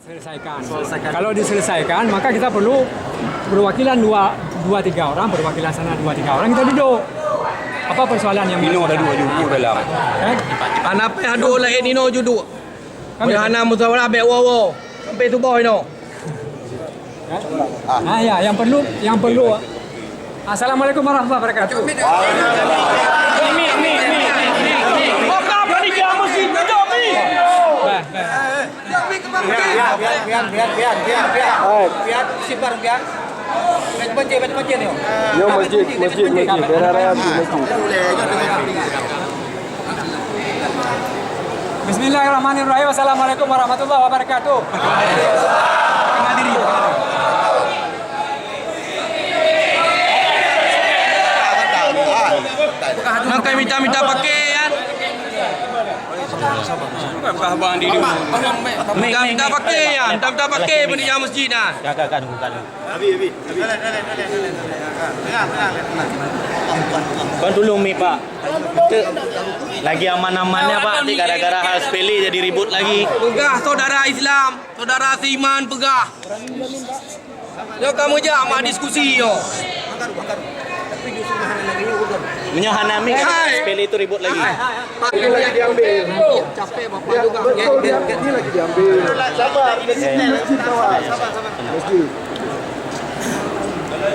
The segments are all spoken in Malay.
selesaikan. Kalau diselesaikan, maka kita perlu perwakilan dua tiga orang, perwakilan sana 2-3 orang, kita duduk. Apa persoalan yang Nino ada 2 judu dalam. Anak pe ada lain Nino judu. Kami hana musyawarah be wo. Sampai tu boy no. Ya, yang perlu. Assalamualaikum warahmatullahi wabarakatuh. Masjid. Daerah masjid. Bismillahirrahmanirrahim. Assalamualaikum warahmatullahi wabarakatuh. Nak minta pakaian. Abang diri. Minta pakaian, minta pakai pendidikan masjid nah. Bang tolong mi Pak. Lagi aman-amannya Pak, nanti gara-gara hal sepele jadi ribut lagi. Pegah saudara Islam, saudara seiman pegah. Yo kamu je amat diskusi yo. Menyahana mi sepele itu ribut lagi. Ini lagi diambil. Capek bapak juga. Ini lagi diambil. Sabar. Masjid kawan. Masjid.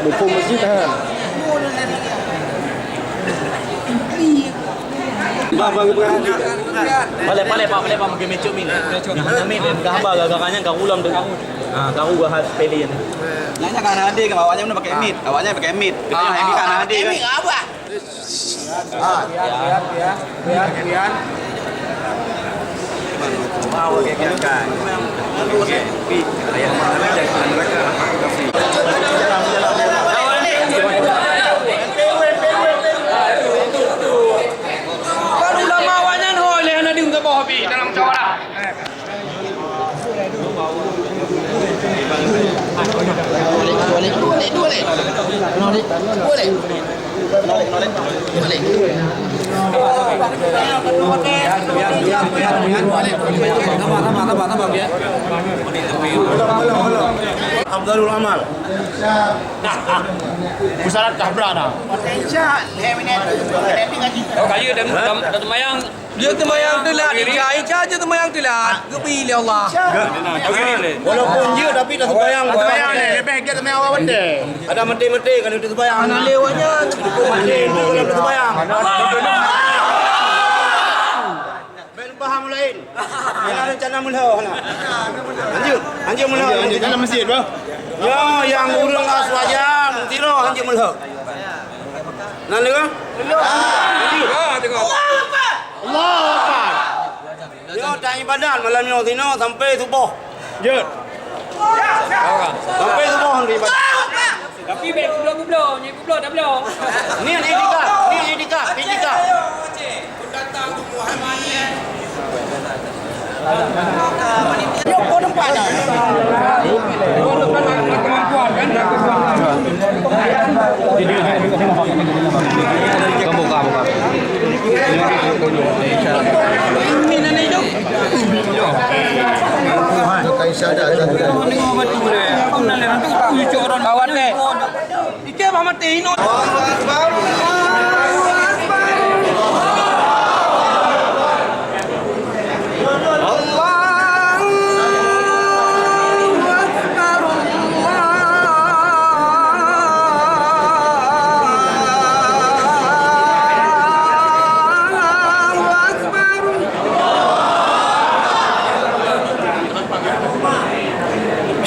Hukum masjid kan. Balik Pak mungkin mencuk mi. Menyahana mi gambar gagarannya kau ulam tu. Kau bahas sepele ni. Nanya kan ada kan awaknya mana pakai mit. Awaknya pakai mit. Kita yang ini kan ada kan. apa? Biar. Mau kayak kan. Ayah mana jangan mereka Baru lama awaknya oleh anak di untuk bawa habis dalam musyawarah. Abdul Amal. Pusat kabra dah. Oh kaya dan temayang. Dia temayang telat, dia aja temayang telat. Gepi Allah. Walaupun dia tapi dah sembahyang. Sembahyang ni, lebih dia sembahyang awal benda. Ada mati-mati kan dia sembahyang. Anak lewatnya. Mati tu kalau dia sembahyang. Ben faham lain. Mana rencana mulha hana. Anjing mulha dalam masjid bro. Ya yang urang aswaja mungtiro anjing mulha. Nan lego? Tengok. Allah Akbar. Dia tak ibadat malam ni tino sampai subuh. Je. Sampai subuh hari ibadat. Tapi baik kublo, dah belum. Ni etika. Yo kau nampak dah. Kemampuan kan. Buka. Ini ni jom. Kain syahadat satu dah. Kawan deh. Ikut Muhammad Tino.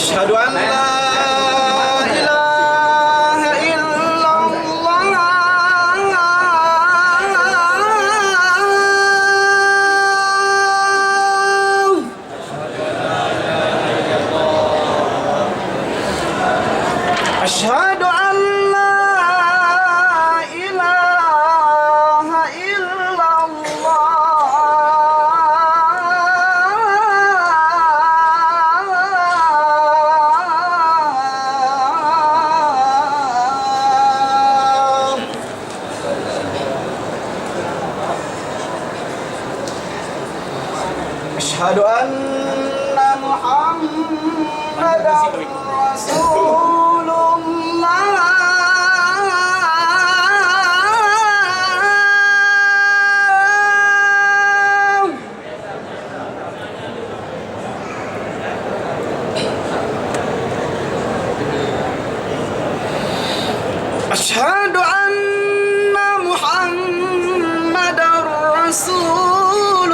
Asyhadu an la ilaha illallah. Asyhadu an la ilaha illallah. Asyhadu anna Muhammad أشهد أن محمد رسول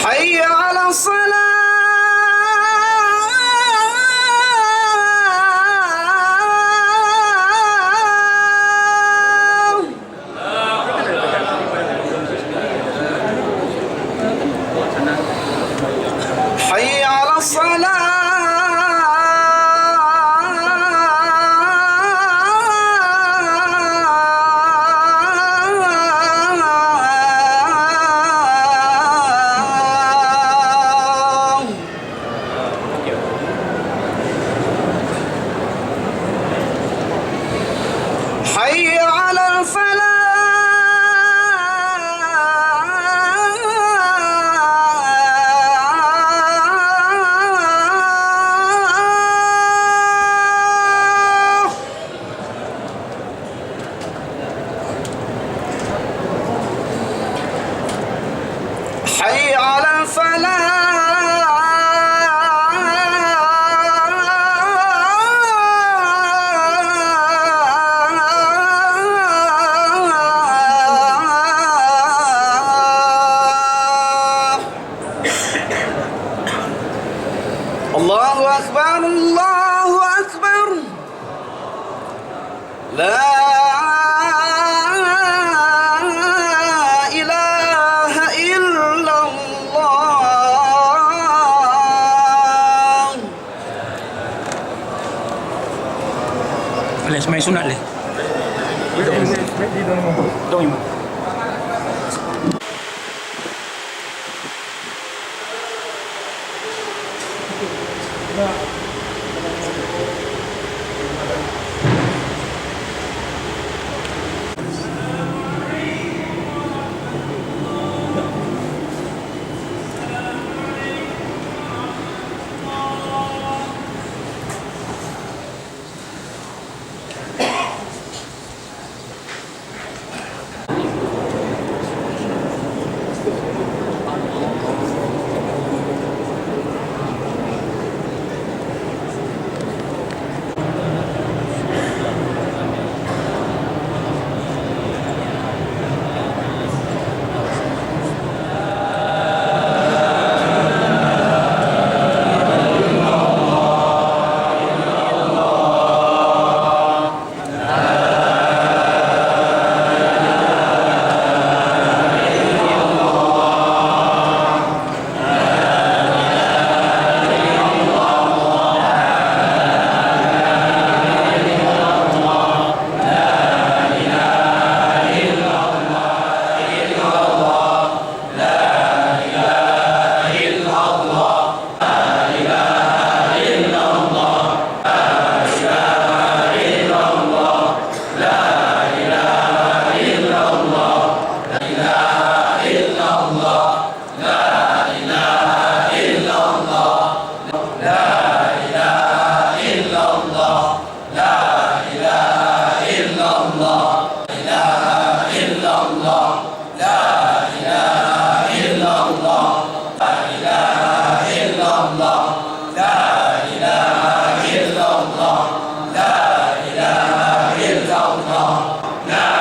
حي على الصلاة حي على الصلاة حي على الفلاح حي على الفلاح الله أكبر الله أكبر لا إله إلا الله Boleh sembang sunat leh. لا